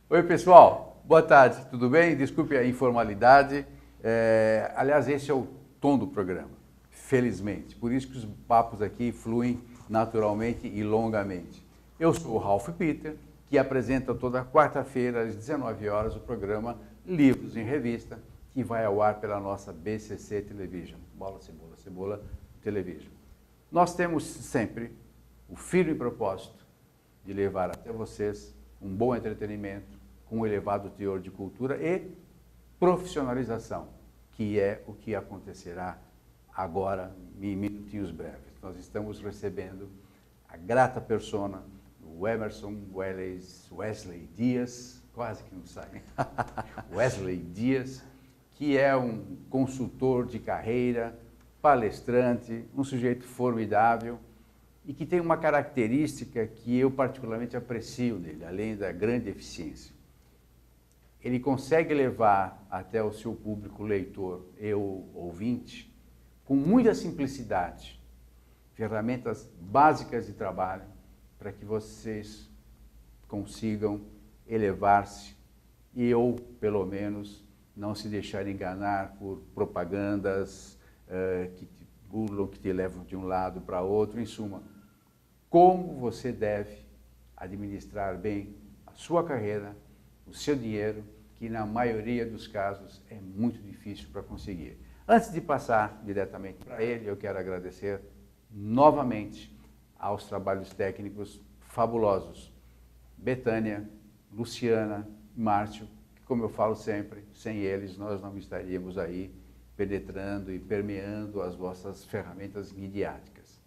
Oi, pessoal. Boa tarde, tudo bem? Desculpe a informalidade. Aliás, esse é o tom do programa, felizmente. Por isso que os papos aqui fluem naturalmente e longamente. Eu sou o Ralph Peter, que apresenta toda quarta-feira, às 19 horas, o programa Livros em Revista, que vai ao ar pela nossa BCC Television, Bola, Cebola, Cebola Television. Nós temos sempre o firme propósito de levar até vocês um bom entretenimento, com um elevado teor de cultura e profissionalização, que é o que acontecerá agora, em minutinhos breves. Nós estamos recebendo a grata persona do Emerson Wesley Dias, quase que não sai, Wesley Dias, que é um consultor de carreira, palestrante, um sujeito formidável e que tem uma característica que eu particularmente aprecio nele, além da grande eficiência. Ele consegue levar até o seu público leitor e o ouvinte, com muita simplicidade, ferramentas básicas de trabalho para que vocês consigam elevar-se e ou, pelo menos, não se deixar enganar por propagandas que te burlam, que te levam de um lado para outro. Em suma, como você deve administrar bem a sua carreira, o seu dinheiro, que na maioria dos casos é muito difícil para conseguir. Antes de passar diretamente para ele, eu quero agradecer novamente aos trabalhos técnicos fabulosos. Betânia, Luciana, Márcio, que, como eu falo sempre, sem eles nós não estaríamos aí penetrando e permeando as vossas ferramentas midiáticas.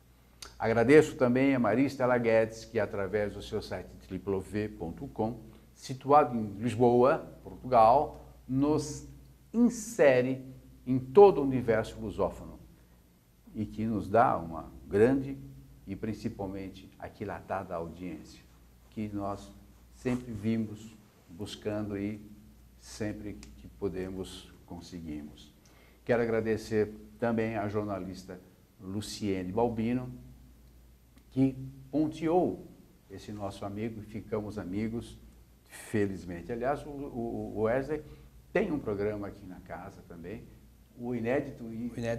Agradeço também a Maristela Guedes, que através do seu site www.com, situado em Lisboa, Portugal, nos insere em todo o universo lusófono e que nos dá uma grande e principalmente aquilatada audiência, que nós sempre vimos buscando e sempre que podemos conseguimos. Quero agradecer também à jornalista Luciene Balbino, que ponteou esse nosso amigo e ficamos amigos, felizmente. Aliás, o Wesley tem um programa aqui na casa também, o Inédito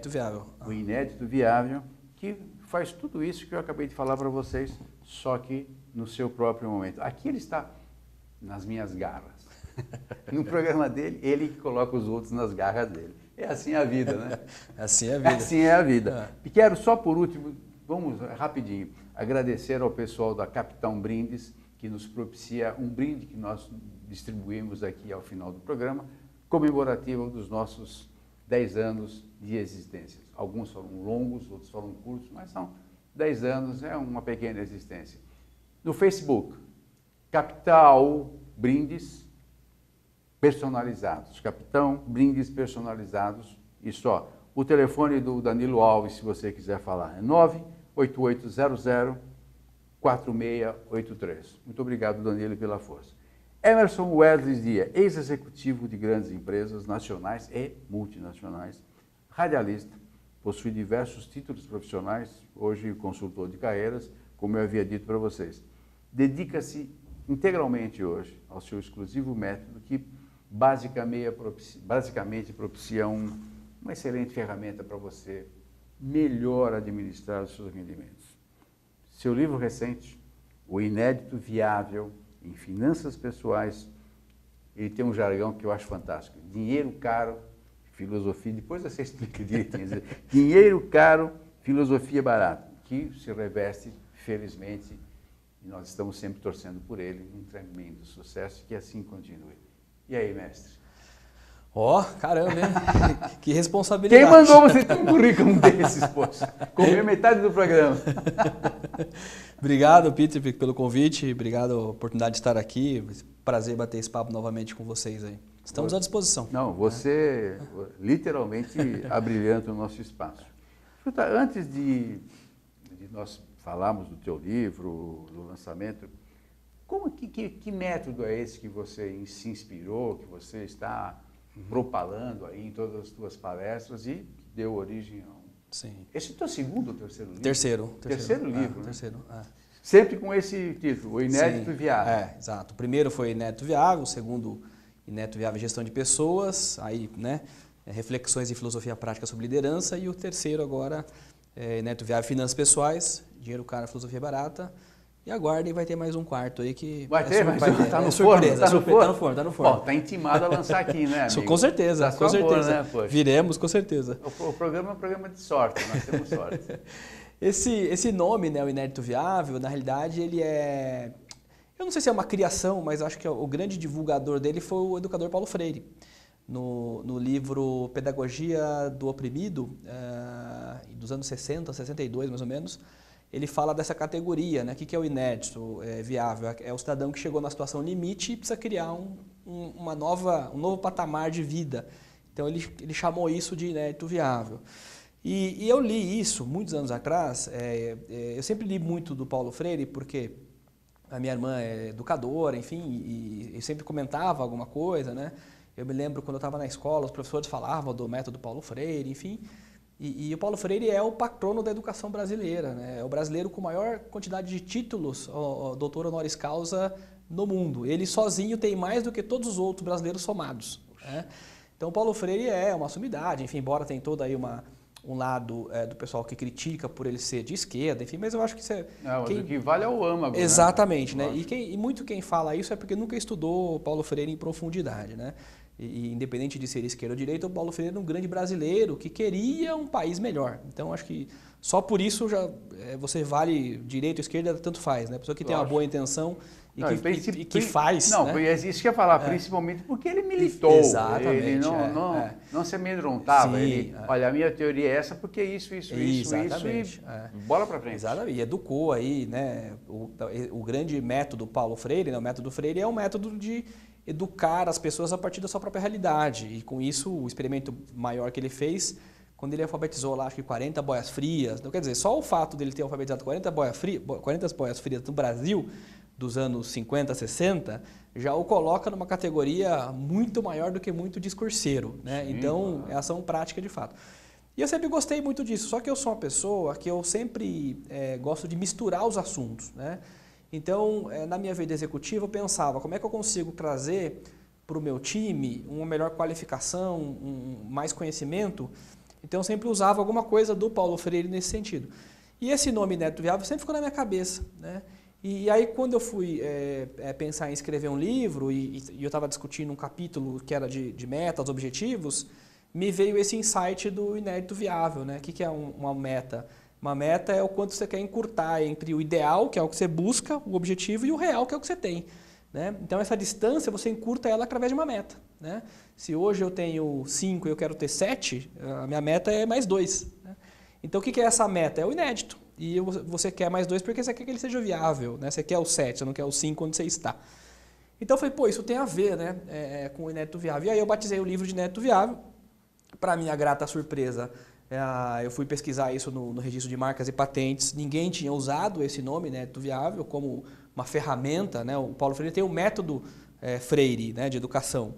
Viável. O Inédito Viável, que faz tudo isso que eu acabei de falar para vocês, só que no seu próprio momento. Aqui ele está nas minhas garras. No programa dele, ele que coloca os outros nas garras dele. É assim a vida, né? Assim é a vida. Assim é a vida. E quero só por último, vamos rapidinho, agradecer ao pessoal da Capitão Brindes, que nos propicia um brinde que nós distribuímos aqui ao final do programa, comemorativo dos nossos 10 anos de existência. Alguns foram longos, outros foram curtos, mas são 10 anos, é uma pequena existência. No Facebook, Capital Brindes Personalizados. Capitão Brindes Personalizados. E só. O telefone do Danilo Alves, se você quiser falar, é 98800-4683. Muito obrigado, Danilo, pela força. Emerson Wesley Dias, ex-executivo de grandes empresas nacionais e multinacionais, radialista, possui diversos títulos profissionais, hoje consultor de carreiras, como eu havia dito para vocês. Dedica-se integralmente hoje ao seu exclusivo método que basicamente propicia uma excelente ferramenta para você melhor administrar os seus rendimentos. Seu livro recente, O Inédito Viável em Finanças Pessoais, ele tem um jargão que eu acho fantástico. Dinheiro caro, filosofia, depois você explica direitinho. Dinheiro caro, filosofia barata, que se reveste, felizmente, e nós estamos sempre torcendo por ele, um tremendo sucesso, que assim continue. E aí, mestre? Ó, caramba, hein? Que responsabilidade. Quem mandou você ter um currículo desses, poxa? Comeu metade do programa. Obrigado, Peter, pelo convite. Obrigado pela oportunidade de estar aqui. Prazer bater esse papo novamente com vocês aí. Estamos à disposição. Não, você literalmente abrilhanta o nosso espaço. Escuta, antes de nós falarmos do teu livro, do lançamento, que método é esse que você se inspirou, que você está propalando aí em todas as tuas palestras e deu origem a um... Sim. Esse é o teu segundo ou terceiro livro? Terceiro Terceiro livro, né? Terceiro, Sempre com esse título, o Inédito Viável. Exato. O primeiro foi Inédito Viável, o segundo Inédito Viável Gestão de Pessoas, aí, né, reflexões e filosofia prática sobre liderança, e o terceiro agora é Inédito Viável Finanças Pessoais, Dinheiro Caro, Filosofia Barata. E aguardem, vai ter mais um quarto aí que... Vai ter? Tá no forno? Tá no forno. Ó, tá intimado a lançar aqui, né, amigo? Com certeza, com certeza. Boa, né, viremos, com certeza. O programa é um programa de sorte, nós temos sorte. Esse nome, né, o Inédito Viável, na realidade, ele é... Eu não sei se é uma criação, mas acho que o grande divulgador dele foi o educador Paulo Freire. No livro Pedagogia do Oprimido, dos anos 60, 62 mais ou menos, ele fala dessa categoria, né? O que é o inédito viável? É o cidadão que chegou na situação limite e precisa criar um novo patamar de vida. Então ele chamou isso de inédito viável. E eu li isso muitos anos atrás, eu sempre li muito do Paulo Freire, porque a minha irmã é educadora, enfim, e eu sempre comentava alguma coisa, né? Eu me lembro quando eu estava na escola, os professores falavam do método Paulo Freire, enfim. E o Paulo Freire é o patrono da educação brasileira, né? É o brasileiro com maior quantidade de títulos, doutor honoris causa, no mundo. Ele sozinho tem mais do que todos os outros brasileiros somados, né? Então, o Paulo Freire é uma sumidade, enfim, embora tem todo aí um lado do pessoal que critica por ele ser de esquerda, enfim, mas eu acho que isso é... Não, o que vale é o âmago, exatamente, né? Né? E muito quem fala isso é porque nunca estudou Paulo Freire em profundidade, né? E independente de ser esquerda ou direita, o Paulo Freire era um grande brasileiro que queria um país melhor. Então, acho que só por isso já você vale direita ou esquerda, tanto faz, né? A pessoa que tem uma boa intenção e que faz... Não, né? isso que eu ia falar, principalmente porque ele militou. Exatamente. Ele não se amedrontava. Sim, ele, olha, a minha teoria é essa porque isso e bola para frente. Exatamente. E educou aí, né? O grande método Paulo Freire, né? O método Freire é um método de educar as pessoas a partir da sua própria realidade. E com isso, o experimento maior que ele fez, quando ele alfabetizou lá, acho que 40 boias frias, então, quer dizer, só o fato dele ter alfabetizado 40 boias frias no Brasil, dos anos 50, 60, já o coloca numa categoria muito maior do que muito discurseiro, né? Sim, então, é ação prática de fato. E eu sempre gostei muito disso, só que eu sou uma pessoa que eu sempre gosto de misturar os assuntos, né? Então, na minha vida executiva, eu pensava como é que eu consigo trazer para o meu time uma melhor qualificação, mais conhecimento. Então, eu sempre usava alguma coisa do Paulo Freire nesse sentido. E esse nome Inédito Viável sempre ficou na minha cabeça, né? E aí, quando eu fui pensar em escrever um livro e eu estava discutindo um capítulo que era de metas, objetivos, me veio esse insight do Inédito Viável, né? O que é uma meta? Uma meta é o quanto você quer encurtar entre o ideal, que é o que você busca, o objetivo, e o real, que é o que você tem, né? Então, essa distância, você encurta ela através de uma meta, né? Se hoje eu tenho 5 e eu quero ter 7, a minha meta é mais 2. Né? Então, o que é essa meta? É o inédito. E você quer mais 2 porque você quer que ele seja viável, né? Você quer o 7, você não quer o 5 onde você está. Então, eu falei, isso tem a ver, né? Com o Inédito Viável. E aí, eu batizei o livro de Inédito Viável. Para minha grata surpresa, eu fui pesquisar isso no registro de marcas e patentes. Ninguém tinha usado esse nome, Inédito Viável, como uma ferramenta, né? O Paulo Freire tem o método Freire, né, de educação.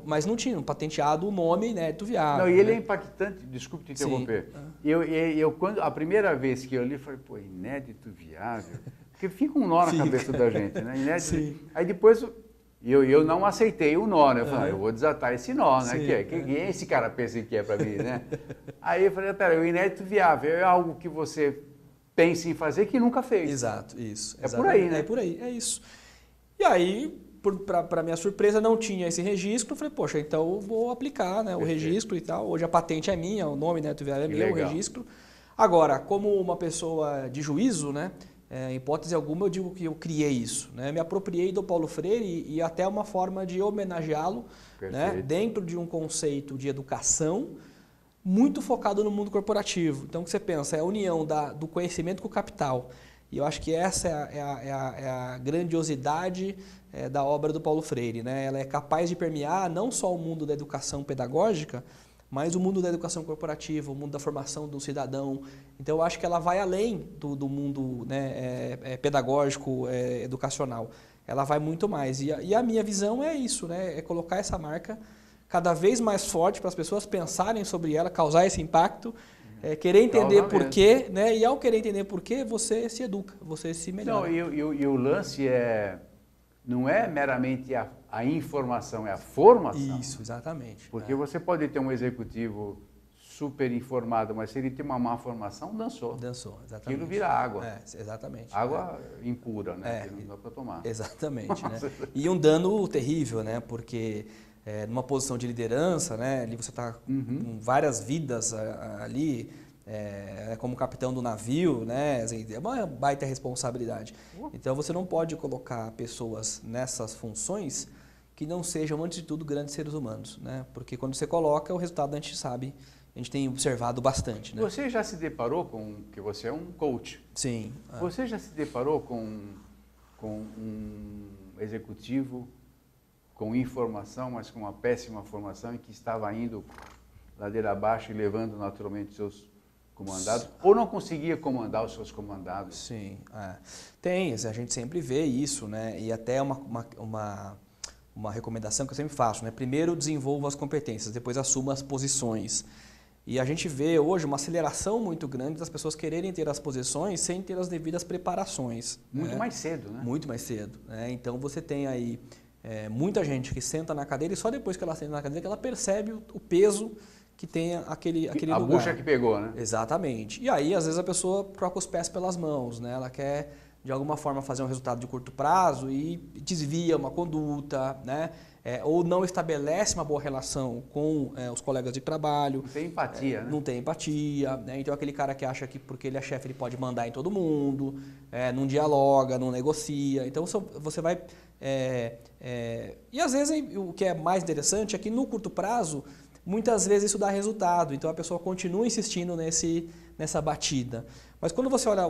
Mas não tinha patenteado o nome Inédito Viável. Não, e ele é impactante, desculpe te interromper. Eu quando a primeira vez que eu li, falei, Inédito Viável, porque fica um nó na cabeça da gente, né? Inédito, aí depois eu não aceitei o nó, né? Eu falei, eu vou desatar esse nó, né? Quem esse cara pensa que é para mim, né? Aí eu falei, peraí, o Inédito Viável é algo que você pensa em fazer que nunca fez. Exato, isso. É por aí, né? É por aí, é isso. E aí, para minha surpresa, não tinha esse registro. Eu falei, poxa, então eu vou aplicar, né, o registro e tal. Hoje a patente é minha, o nome Inédito Viável é meu, o registro. Agora, como uma pessoa de juízo, né, em hipótese alguma, eu digo que eu criei isso. Né? Me apropriei do Paulo Freire e até uma forma de homenageá-lo, né, dentro de um conceito de educação muito focado no mundo corporativo. Então, o que você pensa? É a união do conhecimento com o capital. E eu acho que essa é a grandiosidade da obra do Paulo Freire. Né? Ela é capaz de permear não só o mundo da educação pedagógica, mas o mundo da educação corporativa, o mundo da formação do cidadão. Então, eu acho que ela vai além do mundo, né, pedagógico, educacional. Ela vai muito mais. E a minha visão é isso, né? É colocar essa marca cada vez mais forte para as pessoas pensarem sobre ela, causar esse impacto querer entender Causa por mesmo. quê, né? E ao querer entender por quê, você se educa, você se melhora. Não, e o lance não é meramente a informação, é a formação. Isso, exatamente. Porque você pode ter um executivo super informado, mas se ele tem uma má formação, dançou. Dançou, exatamente. Aquilo vira água. Exatamente. Água impura, né? Que não dá para tomar. Exatamente, né? E um dano terrível, né? Porque numa posição de liderança, né? Ali você está com várias vidas ali, como capitão do navio, né? É uma baita responsabilidade. Então você não pode colocar pessoas nessas funções que não sejam, antes de tudo, grandes seres humanos, né? Porque quando você coloca, o resultado a gente sabe, a gente tem observado bastante, né? Você já se deparou que você é um coach? Sim. Você já se deparou com um executivo com informação, mas com uma péssima formação e que estava indo ladeira abaixo e levando naturalmente seus comandados? Ou não conseguia comandar os seus comandados? Sim. Tem, a gente sempre vê isso, né? E até uma recomendação que eu sempre faço, né? Primeiro desenvolva as competências, depois assuma as posições. E a gente vê hoje uma aceleração muito grande das pessoas quererem ter as posições sem ter as devidas preparações. Muito mais cedo, né? Muito mais cedo. Né? Então você tem aí muita gente que senta na cadeira e só depois que ela senta na cadeira que ela percebe o peso que tem aquele lugar. A bucha que pegou, né? Exatamente. E aí, às vezes, a pessoa troca os pés pelas mãos, né? Ela quer, de alguma forma, fazer um resultado de curto prazo e desvia uma conduta, né? Ou não estabelece uma boa relação com os colegas de trabalho. Não tem empatia, né? Não tem empatia, né? Então, aquele cara que acha que porque ele é chefe ele pode mandar em todo mundo, não dialoga, não negocia. Então, você vai... E, às vezes, o que é mais interessante é que, no curto prazo, muitas vezes isso dá resultado. Então, a pessoa continua insistindo nessa batida. Mas, quando você olha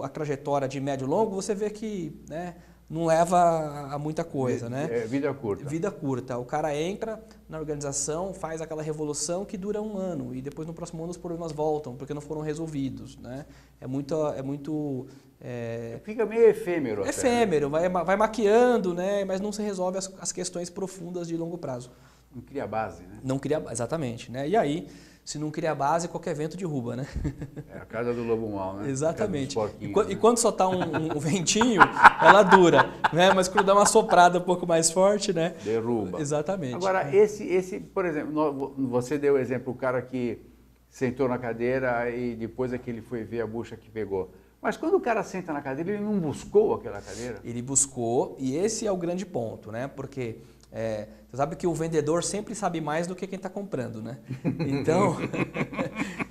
a trajetória de médio e longo, você vê que... né, não leva a muita coisa, né? Vida curta. Vida curta. O cara entra na organização, faz aquela revolução que dura 1 ano e depois no próximo ano os problemas voltam porque não foram resolvidos, né? Fica meio efêmero. Até, efêmero, né? vai maquiando, né? Mas não se resolve as questões profundas de longo prazo. Não cria base, né? Não cria, exatamente, né? E aí, se não cria base, qualquer vento derruba, né? É a casa do lobo mau, né? Exatamente. E quando só tá um ventinho, ela dura, né? Mas quando dá uma soprada um pouco mais forte, né? Derruba. Exatamente. Agora, por exemplo, você deu o exemplo, o cara que sentou na cadeira e depois é que ele foi ver a bucha que pegou. Mas quando o cara senta na cadeira, ele não buscou aquela cadeira? Ele buscou, e esse é o grande ponto, né? Porque você sabe que o vendedor sempre sabe mais do que quem está comprando, né?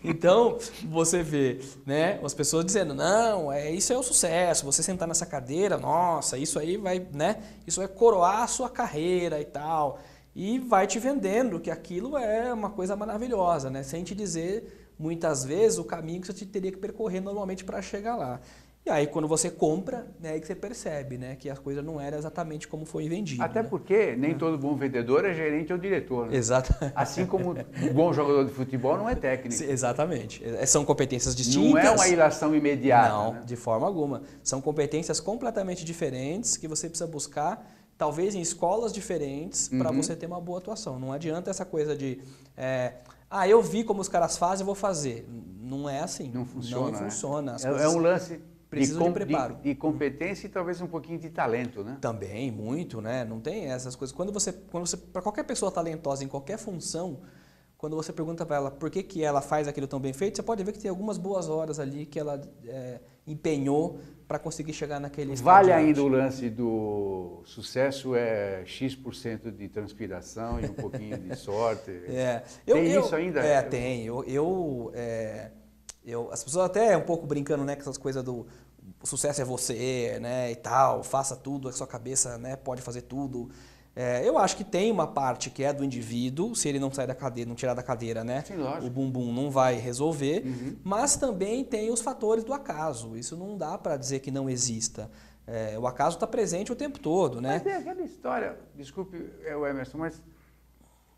Então você vê, né, as pessoas dizendo, não, isso é o sucesso, você sentar nessa cadeira, nossa, isso aí vai, né? Isso vai coroar a sua carreira e tal. E vai te vendendo que aquilo é uma coisa maravilhosa, né? Sem te dizer, muitas vezes, o caminho que você teria que percorrer normalmente para chegar lá. E aí, quando você compra, é aí que você percebe, né, que a coisa não era exatamente como foi vendida. Até né? porque nem todo bom vendedor é gerente ou diretor. Né? Exato. Assim como um bom jogador de futebol não é técnico. Exatamente. São competências distintas. Não é uma ilação imediata. Não, né? de forma alguma. São competências completamente diferentes que você precisa buscar, talvez em escolas diferentes, para você ter uma boa atuação. Não adianta essa coisa de... eu vi como os caras fazem, eu vou fazer. Não é assim. Não funciona. Não funciona. É um lance... Precisam de preparo. De competência e talvez um pouquinho de talento, né? Também, muito, né? Não tem essas coisas. Quando você para qualquer pessoa talentosa em qualquer função, quando você pergunta para ela por que ela faz aquilo tão bem feito, você pode ver que tem algumas boas horas ali que ela empenhou para conseguir chegar naquele estado. Vale ainda o lance do sucesso X% de transpiração e um pouquinho de sorte. Tem isso ainda? Tem. As pessoas até um pouco brincando, né, com essas coisas do o sucesso é você, né, e tal, faça tudo, a sua cabeça, né, pode fazer tudo. Eu acho que tem uma parte que é do indivíduo, se ele não sair da cadeira, não tirar da cadeira, né, sim, lógico. O bumbum não vai resolver, mas também tem os fatores do acaso. Isso não dá para dizer que não exista. O acaso está presente o tempo todo, né? Mas é aquela história, desculpe o Emerson, mas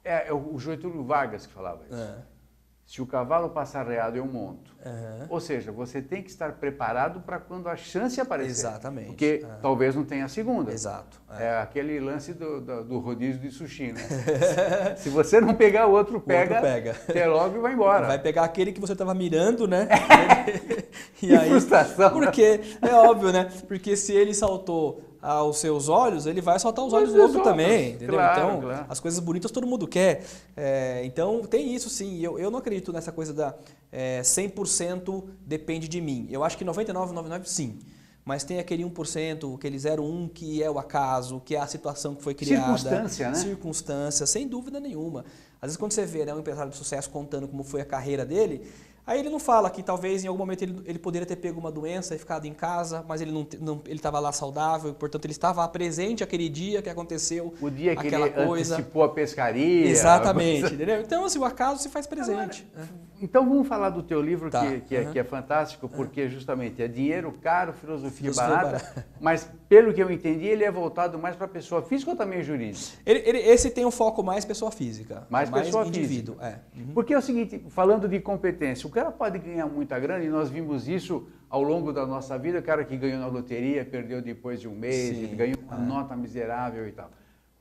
é o Getúlio Vargas que falava isso. Se o cavalo passa arreado, eu monto. Uhum. Ou seja, você tem que estar preparado para quando a chance aparecer. Exatamente. Porque talvez não tenha a segunda. Exato. É aquele lance do rodízio de sushi, né? Se você não pegar, o outro pega. Até logo e vai embora. Vai pegar aquele que você estava mirando, né? E aí, frustração. Porque, é óbvio, né? Porque se ele saltou aos seus olhos, ele vai saltar os olhos do outro também, entendeu? Claro, então, claro. As coisas bonitas todo mundo quer. Então, tem isso sim. Eu não acredito nessa coisa da 100% depende de mim. Eu acho que 99,99% sim. Mas tem aquele 1%, aquele 0,1% que é o acaso, que é a situação que foi criada. Circunstância, né? Circunstância, sem dúvida nenhuma. Às vezes quando você vê, né, um empresário de sucesso contando como foi a carreira dele, aí ele não fala que talvez em algum momento ele poderia ter pego uma doença e ficado em casa, mas ele ele estava lá saudável, e, portanto ele estava presente aquele dia que aconteceu o dia que aquela ele coisa. Antecipou a pescaria. Exatamente, entendeu? Então assim, o acaso se faz presente. Então vamos falar do teu livro, Tá. que é fantástico, porque justamente é dinheiro caro, filosofia Filosofia barata, mas pelo que eu entendi ele é voltado mais para a pessoa física ou também jurídica? Esse tem um foco mais pessoa física. Mais pessoa indivíduo, física. Porque é o seguinte, falando de competência, o cara pode ganhar muita grana, e nós vimos isso ao longo da nossa vida, o cara que ganhou na loteria, perdeu depois de um mês, Sim. ganhou uma nota miserável e tal.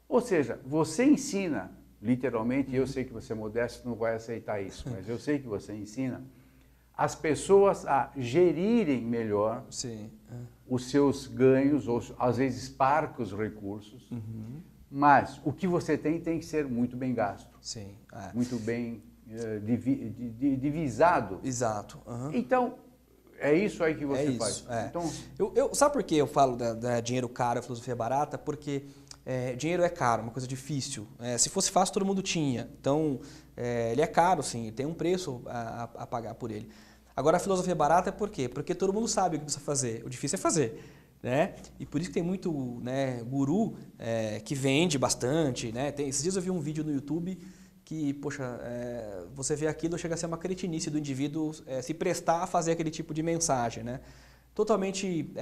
Ou seja, você ensina, literalmente, eu sei que você é modesto, não vai aceitar isso, mas eu sei que você ensina as pessoas a gerirem melhor Sim. os seus ganhos, ou às vezes parcos recursos, mas o que você tem que ser muito bem gasto, Sim. muito bem divisado. Exato. Então, é isso aí que você isso, faz. Então, sabe por que eu falo da dinheiro caro e filosofia barata? Porque dinheiro é caro, uma coisa difícil. Se fosse fácil, todo mundo tinha. Então, ele é caro, sim, tem um preço a pagar por ele. Agora, a filosofia barata é por quê? Porque todo mundo sabe o que precisa fazer. O difícil é fazer. Né? E por isso que tem muito, né, guru que vende bastante. Né? Esses dias eu vi um vídeo no YouTube que, poxa, você vê aquilo, chega a ser uma cretinice do indivíduo se prestar a fazer aquele tipo de mensagem, né? Totalmente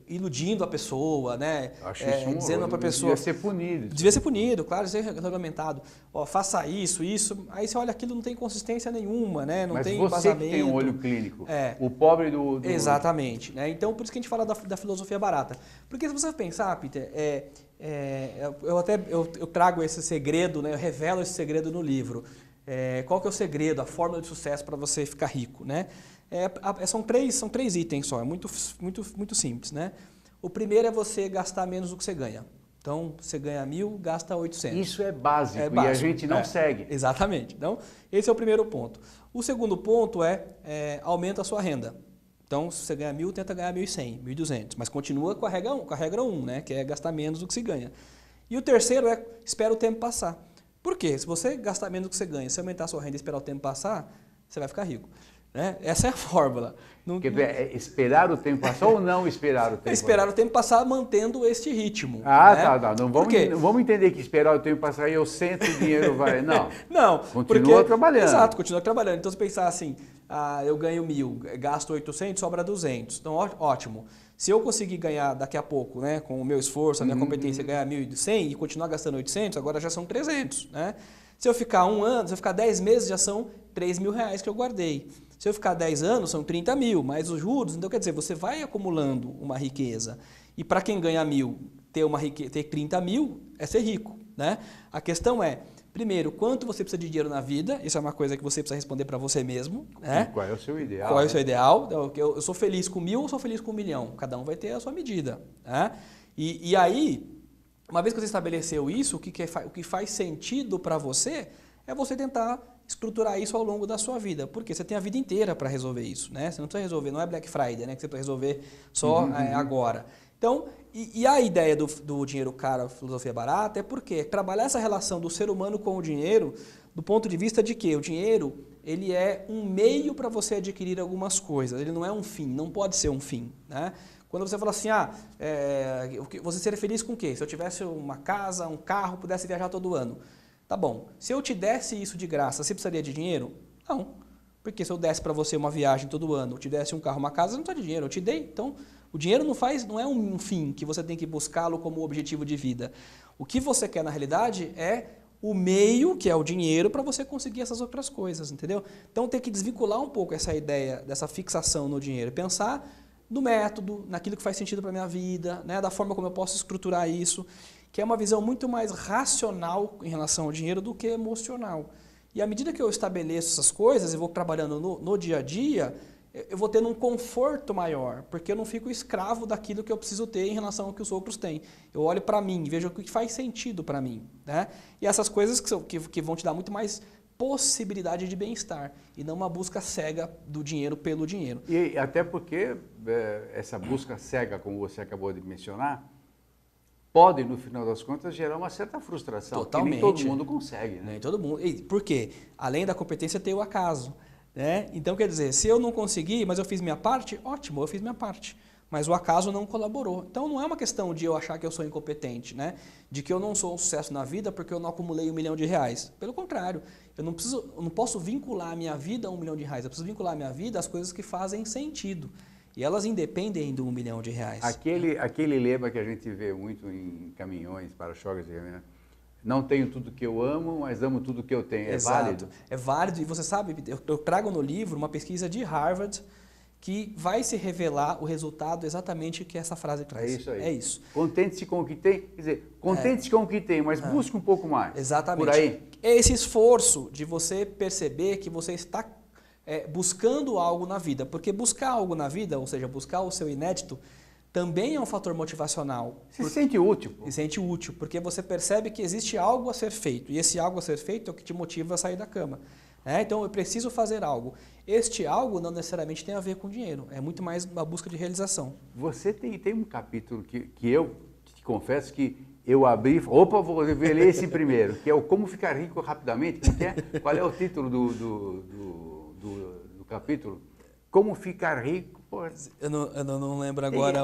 iludindo a pessoa, né? Acho isso dizendo para a pessoa... Devia ser punido. Devia ser punido, claro, ser regulamentado. Ó, faça isso. Aí você olha aquilo, não tem consistência nenhuma, né? Não tem você embasamento. Que tem um olho clínico, o pobre do... Exatamente. Né? Então, por isso que a gente fala da filosofia barata. Porque se você pensar, Peter, eu trago esse segredo, né? Eu revelo esse segredo no livro. Qual que é o segredo, a fórmula de sucesso para você ficar rico, né? São três itens só, é muito simples, né? O primeiro é você gastar menos do que você ganha. Então, você ganha 1.000, gasta 800. Isso é básico, e a gente não segue. Exatamente. Então, esse é o primeiro ponto. O segundo ponto aumenta a sua renda. Então, se você ganha 1.000, tenta ganhar 1.100, 1.200. Mas continua com a regra 1, né? Que é gastar menos do que se ganha. E o terceiro espera o tempo passar. Por quê? Se você gastar menos do que você ganha, se aumentar a sua renda e esperar o tempo passar, você vai ficar rico. Né? Essa é a fórmula. Esperar o tempo passar ou não esperar o tempo passar? Esperar o tempo passar mantendo este ritmo. Ah, né? tá. Não vamos entender que esperar o tempo passar e eu sento o dinheiro vai... Não. Não. Continua trabalhando. Exato, continua trabalhando. Então, se pensar assim, eu ganho 1.000, gasto 800, sobra 200. Então, ótimo. Se eu conseguir ganhar daqui a pouco, né, com o meu esforço, a minha competência, ganhar 1.100 e continuar gastando 800, agora já são 300. Né? Se eu ficar 1 ano, se eu ficar 10 meses, já são 3.000 reais que eu guardei. Se eu ficar 10 anos, são 30 mil, mais os juros. Então, quer dizer, você vai acumulando uma riqueza. E para quem ganha 1.000, ter 30 mil é ser rico. Né? A questão é, primeiro, quanto você precisa de dinheiro na vida? Isso é uma coisa que você precisa responder para você mesmo. Né? Qual é o seu ideal? Qual é o seu ideal? Eu sou feliz com 1.000 ou sou feliz com 1 milhão? Cada um vai ter a sua medida. Né? E aí, uma vez que você estabeleceu isso, o que faz sentido para você é você tentar estruturar isso ao longo da sua vida. Porque você tem a vida inteira para resolver isso. Né? Você não precisa resolver, não é Black Friday, né? Que você precisa resolver só agora. Então, e a ideia do dinheiro caro, filosofia barata, é porque trabalhar essa relação do ser humano com o dinheiro do ponto de vista de que o dinheiro ele é um meio para você adquirir algumas coisas. Ele não é um fim, não pode ser um fim. Né? Quando você fala assim, você seria feliz com o quê? Se eu tivesse uma casa, um carro, pudesse viajar todo ano. Tá bom, se eu te desse isso de graça, você precisaria de dinheiro? Não, porque se eu desse para você uma viagem todo ano, eu te desse um carro, uma casa, não precisa de dinheiro, eu te dei. Então, o dinheiro não é um fim que você tem que buscá-lo como objetivo de vida. O que você quer, na realidade, é o meio, que é o dinheiro, para você conseguir essas outras coisas, entendeu? Então tem que desvincular um pouco essa ideia dessa fixação no dinheiro, pensar no método, naquilo que faz sentido para a minha vida, né? Da forma como eu posso estruturar isso, que é uma visão muito mais racional em relação ao dinheiro do que emocional. E à medida que eu estabeleço essas coisas e vou trabalhando no dia a dia, eu vou tendo um conforto maior, porque eu não fico escravo daquilo que eu preciso ter em relação ao que os outros têm. Eu olho para mim, vejo o que faz sentido para mim, né? E essas coisas que vão te dar muito mais possibilidade de bem-estar e não uma busca cega do dinheiro pelo dinheiro. E até porque essa busca cega, como você acabou de mencionar, pode, no final das contas, gerar uma certa frustração. Totalmente. Que nem todo mundo consegue, né? Nem todo mundo. Por quê? Além da competência, tem o acaso. Né? Então, quer dizer, se eu não conseguir, mas eu fiz minha parte, ótimo, eu fiz minha parte. Mas o acaso não colaborou. Então, não é uma questão de eu achar que eu sou incompetente, né? De que eu não sou um sucesso na vida porque eu não acumulei R$1 milhão. Pelo contrário, eu não posso vincular a minha vida a R$1 milhão. Eu preciso vincular a minha vida às coisas que fazem sentido. E elas independem do R$1 milhão. Aquele lema que a gente vê muito em caminhões, para-choques, não tenho tudo que eu amo, mas amo tudo que eu tenho. É Exato. válido? É válido. E você sabe, eu trago no livro uma pesquisa de Harvard que vai se revelar o resultado exatamente que essa frase traz. É isso aí. É isso. Contente-se com o que tem, quer dizer, contente-se com o que tem, mas busque um pouco mais. Exatamente. Por aí. É esse esforço de você perceber que você está buscando algo na vida. Porque buscar algo na vida, ou seja, buscar o seu inédito, também é um fator motivacional. Se sente útil. Se sente útil, porque você percebe que existe algo a ser feito. E esse algo a ser feito é o que te motiva a sair da cama. Então, eu preciso fazer algo. Este algo não necessariamente tem a ver com dinheiro. É muito mais uma busca de realização. Você tem um capítulo que eu te confesso que eu abri... Opa, vou ler esse primeiro, que é o Como Ficar Rico Rapidamente. Qual é o título do capítulo? Como Ficar Rico... Eu não lembro agora.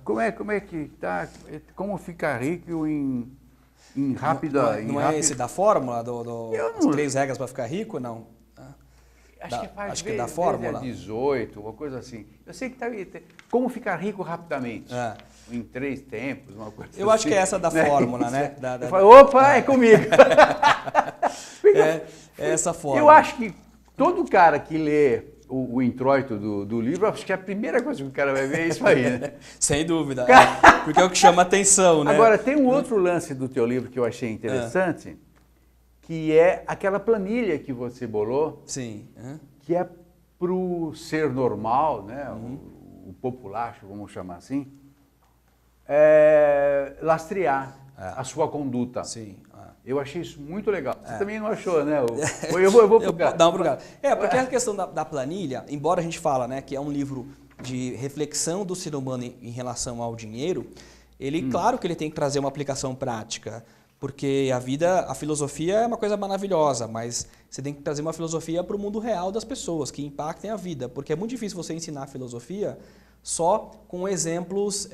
Como é que tá? Como ficar rico em rápida... Não é esse da fórmula? As 3 regras para ficar rico? Não. Acho que é da fórmula. 18, uma coisa assim. Eu sei que tá... Como ficar rico rapidamente. Em 3 tempos, uma coisa assim. Eu acho que é essa da fórmula, né? Eu falo, opa, é comigo. É essa fórmula. Eu acho que todo cara que lê o introito do livro, acho que a primeira coisa que o cara vai ver é isso aí, né? Sem dúvida. Porque é o que chama atenção, né? Agora, tem um outro lance do teu livro que eu achei interessante, que é aquela planilha que você bolou, Sim. que é para o ser normal, né? O populacho, vamos chamar assim, lastrear a sua conduta. Sim. Eu achei isso muito legal. Você também não achou, né? Eu vou procurar. Dá uma procurada. Porque a questão da planilha, embora a gente fala, né, que é um livro de reflexão do ser humano em relação ao dinheiro, ele, claro que ele tem que trazer uma aplicação prática, porque a filosofia é uma coisa maravilhosa, mas você tem que trazer uma filosofia para o mundo real das pessoas, que impactem a vida, porque é muito difícil você ensinar filosofia só com exemplos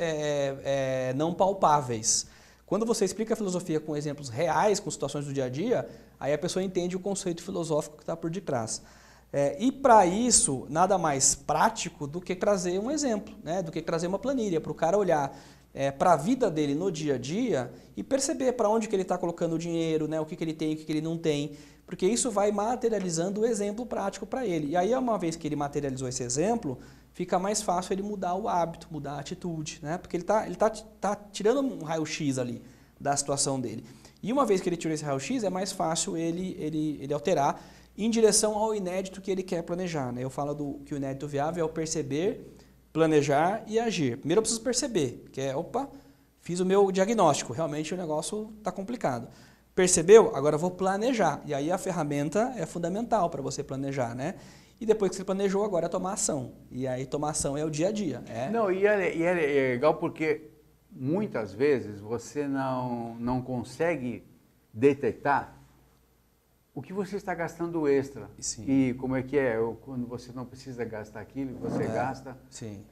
não palpáveis. Quando você explica a filosofia com exemplos reais, com situações do dia a dia, aí a pessoa entende o conceito filosófico que está por detrás. E para isso, nada mais prático do que trazer um exemplo, né? Do que trazer uma planilha, para o cara olhar para a vida dele no dia a dia e perceber para onde que ele está colocando o dinheiro, né? O que ele tem e o que ele não tem, porque isso vai materializando o exemplo prático para ele. E aí, uma vez que ele materializou esse exemplo, fica mais fácil ele mudar o hábito, mudar a atitude, né? Porque ele tá tirando um raio-x ali da situação dele. E uma vez que ele tirou esse raio-x, é mais fácil ele alterar em direção ao inédito que ele quer planejar, né? Eu falo que o inédito viável é o perceber, planejar e agir. Primeiro eu preciso perceber, que fiz o meu diagnóstico, realmente o negócio está complicado. Percebeu? Agora eu vou planejar. E aí a ferramenta é fundamental para você planejar, né? E depois que você planejou, agora é tomar ação. E aí tomar ação é o dia a dia. Não, e é legal porque muitas vezes você não consegue detectar o que você está gastando extra. Sim. E como é que é? Quando você não precisa gastar aquilo, você gasta Sim.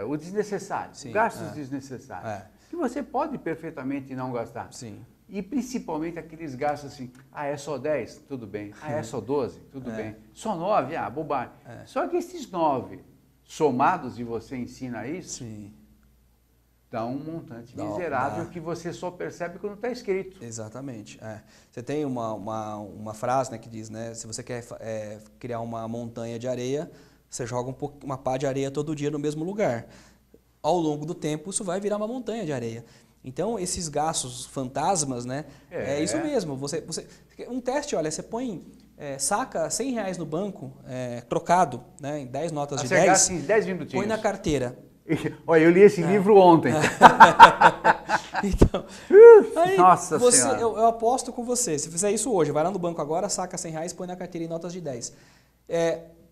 O desnecessário, Sim. gastos desnecessários. Que você pode perfeitamente não gastar. Sim. E principalmente aqueles gastos assim, é só 10? Tudo bem. É só 12? Tudo bem. Só 9? Bobagem. Só que esses 9 somados, e você ensina isso, Sim. dá um montante miserável que você só percebe quando está escrito. Exatamente. Você tem uma frase, né, que diz, né, se você quer criar uma montanha de areia, você joga uma pá de areia todo dia no mesmo lugar. Ao longo do tempo, isso vai virar uma montanha de areia. Então, esses gastos fantasmas, né, é isso mesmo. Um teste, olha, você põe, saca R$100 no banco, trocado, né, em 10 notas de 10, em 10 minutinhos. põe na carteira. Olha, eu li esse livro ontem. Então, aí Nossa Senhora. Eu aposto com você, se fizer isso hoje, vai lá no banco agora, saca R$100, põe na carteira em notas de 10.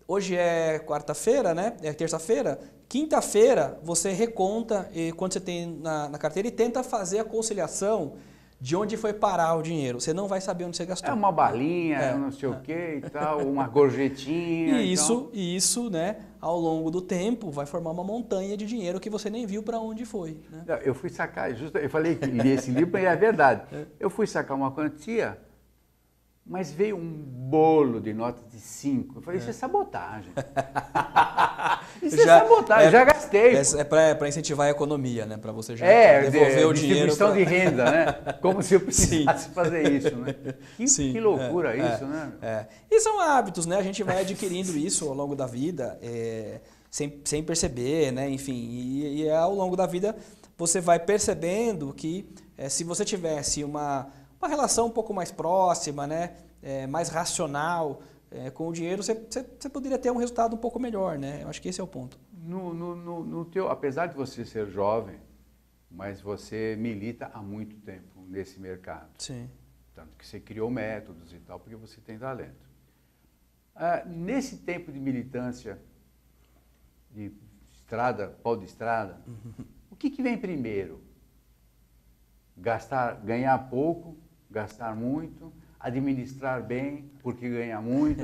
Hoje é quarta-feira, né? É terça-feira. Quinta-feira, você reconta quanto você tem na carteira e tenta fazer a conciliação de onde foi parar o dinheiro. Você não vai saber onde você gastou. É uma balinha, não sei o que e tal, uma gorjetinha. E isso, né, ao longo do tempo, vai formar uma montanha de dinheiro que você nem viu para onde foi. Né? Eu fui sacar, eu falei que li esse livro e é verdade. Eu fui sacar uma quantia, mas veio um bolo de nota de 5. Eu falei, isso é sabotagem. Isso é sabotagem, já gastei. É para incentivar a economia, né? Para você já devolver o dinheiro. Distribuição de renda, né? Como se eu precisasse fazer isso, né? Que loucura isso, né? E são hábitos, né? A gente vai adquirindo isso ao longo da vida, sem perceber, né? Enfim, e ao longo da vida você vai percebendo que se você tivesse uma relação um pouco mais próxima, né? Mais racional com o dinheiro, você poderia ter um resultado um pouco melhor, né? Eu acho que esse é o ponto. Apesar de você ser jovem, mas você milita há muito tempo nesse mercado. Sim. Tanto que você criou métodos e tal, porque você tem talento. Nesse tempo de militância, de estrada, pau de estrada, o que vem primeiro? Ganhar pouco, gastar muito, administrar bem, porque ganha muito.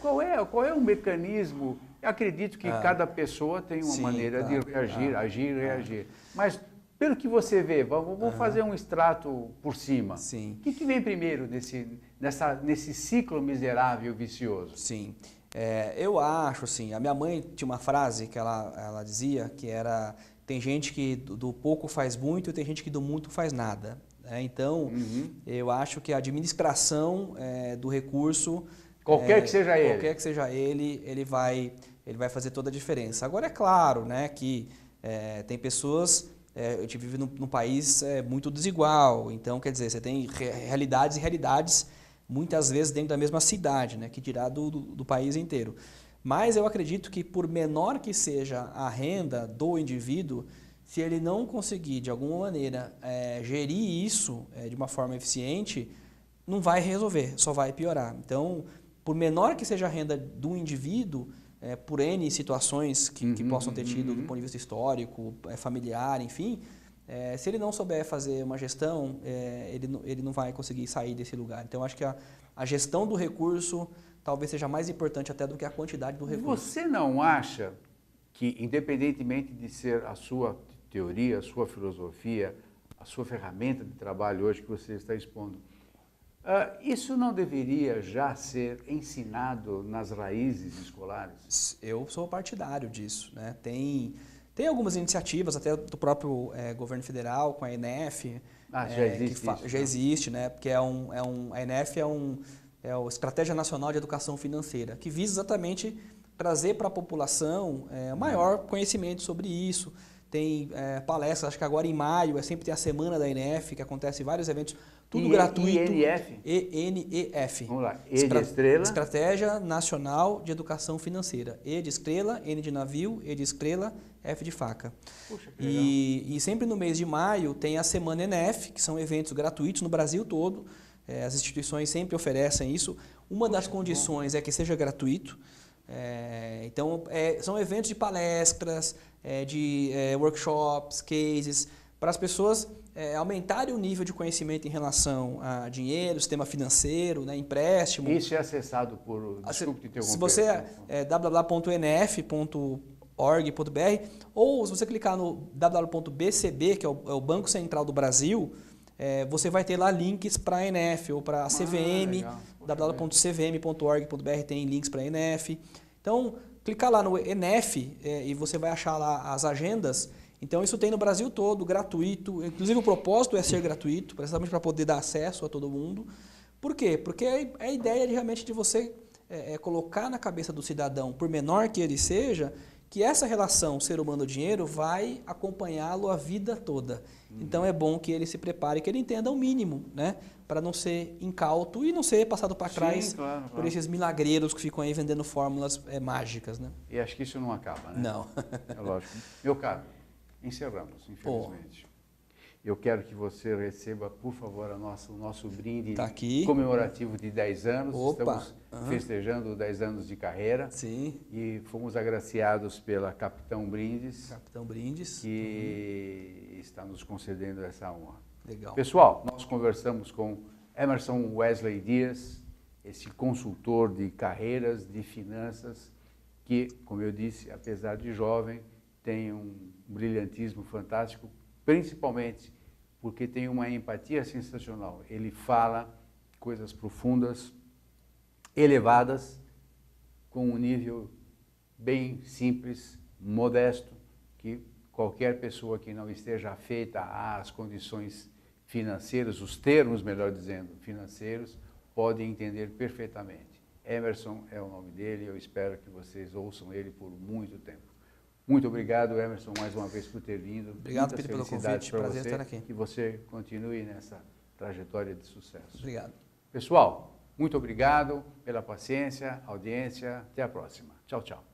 Qual é o mecanismo? Eu acredito que cada pessoa tem uma maneira de reagir, agir e reagir. Mas, pelo que você vê, vamos fazer um extrato por cima. Sim. O que vem primeiro nesse ciclo miserável, vicioso? Sim. Eu acho, assim, a minha mãe tinha uma frase que ela dizia, que era, tem gente que do pouco faz muito e tem gente que do muito faz nada. Então, eu acho que a administração do recurso... Qualquer que seja ele. Qualquer que seja ele vai fazer toda a diferença. Agora, é claro, né, que tem pessoas... a gente vive num país muito desigual, então, quer dizer, você tem realidades e realidades, muitas vezes dentro da mesma cidade, né, que dirá do país inteiro. Mas eu acredito que, por menor que seja a renda do indivíduo, se ele não conseguir, de alguma maneira, gerir isso de uma forma eficiente, não vai resolver, só vai piorar. Então, por menor que seja a renda do indivíduo, por N situações que possam ter tido do ponto de vista histórico, familiar, enfim, se ele não souber fazer uma gestão, ele não vai conseguir sair desse lugar. Então, acho que a gestão do recurso talvez seja mais importante até do que a quantidade do recurso. Você não acha que, independentemente de ser a sua teoria, a sua filosofia, a sua ferramenta de trabalho hoje que você está expondo, isso não deveria já ser ensinado nas raízes escolares? Eu sou partidário disso, né? Tem algumas iniciativas, até do próprio governo federal, com a ENEF. Já existe isso, já existe, né? Porque a ENEF é a Estratégia Nacional de Educação Financeira, que visa exatamente trazer para a população maior conhecimento sobre isso. Tem palestras, acho que agora em maio, sempre tem a Semana da ENEF, que acontece vários eventos, tudo gratuito. ENEF? ENEF. Vamos lá, E de estrela. Estratégia Nacional de Educação Financeira. E de estrela, N de navio, E de estrela, F de faca. Puxa, que legal. E sempre no mês de maio tem a Semana ENEF, que são eventos gratuitos no Brasil todo. As instituições sempre oferecem isso. Uma das condições é que seja gratuito. Então, são eventos de palestras, de workshops, cases, para as pessoas aumentarem o nível de conhecimento em relação a dinheiro, sistema financeiro, né, empréstimo. Isso é acessado por... Desculpe te interromper. Se você www.enef.org.br ou se você clicar no www.bcb, que é o Banco Central do Brasil, você vai ter lá links para a ENEF ou para a CVM, www.cvm.org.br tem links para a ENEF. Então, clicar lá no ENEF e você vai achar lá as agendas Então isso tem no Brasil todo, gratuito. Inclusive o propósito é ser gratuito, precisamente para poder dar acesso a todo mundo. Por quê? Porque é a ideia realmente de você colocar na cabeça do cidadão, por menor que ele seja, que essa relação ser humano-dinheiro vai acompanhá-lo a vida toda. Então é bom que ele se prepare, que ele entenda o mínimo, né? Para não ser incauto e não ser passado para trás por esses milagreiros que ficam aí vendendo fórmulas mágicas, né? E acho que isso não acaba, né? Não. É lógico. Meu caro, encerramos, infelizmente. Eu quero que você receba, por favor, o nosso brinde comemorativo de 10 anos. Opa. Estamos festejando 10 anos de carreira. Sim. E fomos agraciados pela Capitão Brindes. Capitão Brindes. Que está nos concedendo essa honra. Legal. Pessoal, nós conversamos com Emerson Wesley Dias, esse consultor de carreiras, de finanças, que, como eu disse, apesar de jovem, tem um brilhantismo fantástico, principalmente porque tem uma empatia sensacional. Ele fala coisas profundas, elevadas, com um nível bem simples, modesto, que qualquer pessoa que não esteja afeita às condições financeiras, os termos, melhor dizendo, financeiros, pode entender perfeitamente. Emerson é o nome dele, eu espero que vocês ouçam ele por muito tempo. Muito obrigado, Emerson, mais uma vez por ter vindo. Obrigado, Pedro, pelo convite. Prazer estar aqui. Que você continue nessa trajetória de sucesso. Obrigado. Pessoal, muito obrigado pela paciência, audiência. Até a próxima. Tchau, tchau.